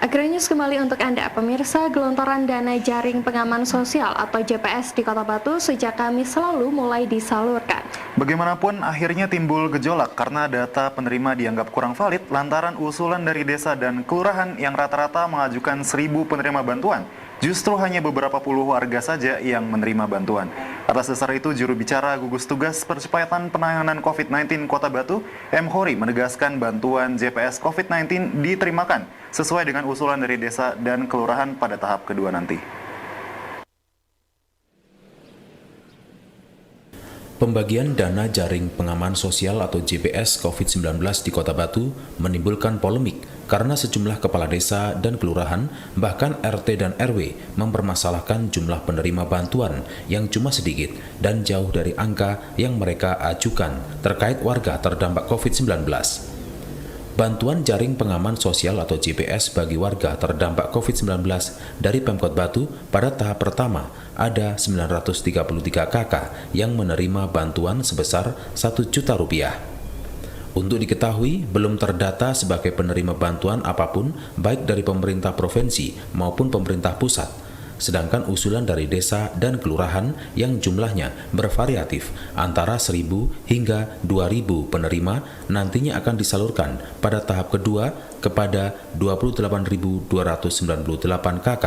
Akhirnya kembali untuk Anda, pemirsa. Gelontoran dana jaring pengaman sosial atau JPS di Kota Batu sejak Kamis lalu mulai disalurkan. Bagaimanapun, akhirnya timbul gejolak karena data penerima dianggap kurang valid lantaran usulan dari desa dan kelurahan yang rata-rata mengajukan 1.000 penerima bantuan. Justru hanya beberapa puluh warga saja yang menerima bantuan. Atas dasar itu, juru bicara gugus tugas percepatan penanganan COVID-19 Kota Batu, M. Hori, menegaskan bantuan JPS COVID-19 diterimakan sesuai dengan usulan dari desa dan kelurahan pada tahap kedua nanti. Pembagian dana jaring pengaman sosial atau JPS COVID-19 di Kota Batu menimbulkan polemik karena sejumlah kepala desa dan kelurahan, bahkan RT dan RW mempermasalahkan jumlah penerima bantuan yang cuma sedikit dan jauh dari angka yang mereka ajukan terkait warga terdampak COVID-19. Bantuan jaring pengaman sosial atau JPS bagi warga terdampak COVID-19 dari Pemkot Batu pada tahap pertama ada 933 KK yang menerima bantuan sebesar Rp1 juta. Untuk diketahui, belum terdata sebagai penerima bantuan apapun baik dari pemerintah provinsi maupun pemerintah pusat. Sedangkan usulan dari desa dan kelurahan yang jumlahnya bervariatif antara 1.000 hingga 2.000 penerima nantinya akan disalurkan pada tahap kedua kepada 28.298 KK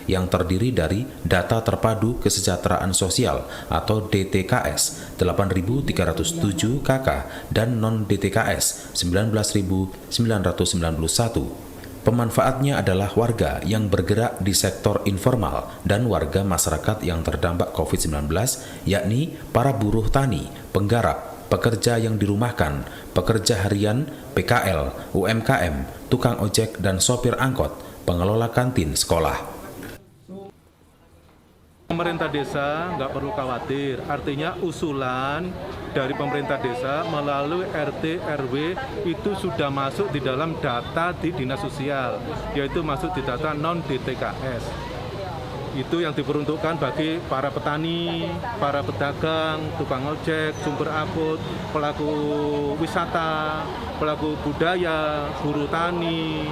yang terdiri dari data terpadu kesejahteraan sosial atau DTKS 8.307 KK dan non-DTKS 19.991. Pemanfaatnya adalah warga yang bergerak di sektor informal dan warga masyarakat yang terdampak COVID-19, yakni para buruh tani, penggarap, pekerja yang dirumahkan, pekerja harian, PKL, UMKM, tukang ojek dan sopir angkot, pengelola kantin sekolah. Pemerintah desa nggak perlu khawatir, artinya usulan dari pemerintah desa melalui RT RW itu sudah masuk di dalam data di dinas sosial, yaitu masuk di data non-DTKS. Itu yang diperuntukkan bagi para petani, para pedagang, tukang ojek, sumber angkut, pelaku wisata, pelaku budaya, buruh tani,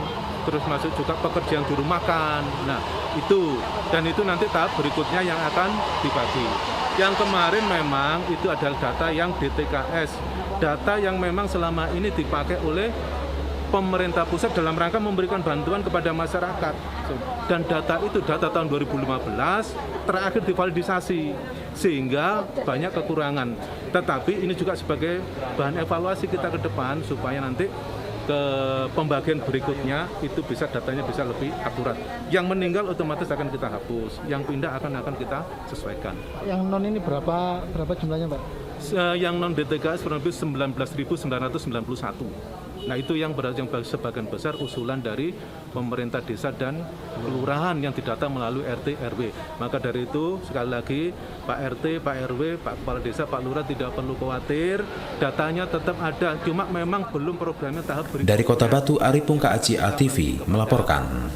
terus masuk juga pekerja yang dirumahkan. Nah, itu nanti tahap berikutnya yang akan dibagi. Yang kemarin memang itu adalah data yang DTKS, data yang memang selama ini dipakai oleh pemerintah pusat dalam rangka memberikan bantuan kepada masyarakat. Dan data itu data tahun 2015 terakhir divalidisasi sehingga banyak kekurangan. Tetapi ini juga sebagai bahan evaluasi kita ke depan supaya nanti ke pembagian berikutnya itu datanya bisa lebih akurat. Yang meninggal otomatis akan kita hapus, yang pindah akan kita sesuaikan. Yang non ini berapa jumlahnya, Pak? Yang non DTKS kurang lebih 19.991. Nah, itu yang sebagian besar usulan dari pemerintah desa dan kelurahan yang didata melalui RT RW. Maka dari itu sekali lagi Pak RT, Pak RW, Pak Kepala Desa, Pak Lurah tidak perlu khawatir, datanya tetap ada, cuma memang belum programnya tahap berikutnya. Dari Kota Batu, Arifung KACA TV melaporkan.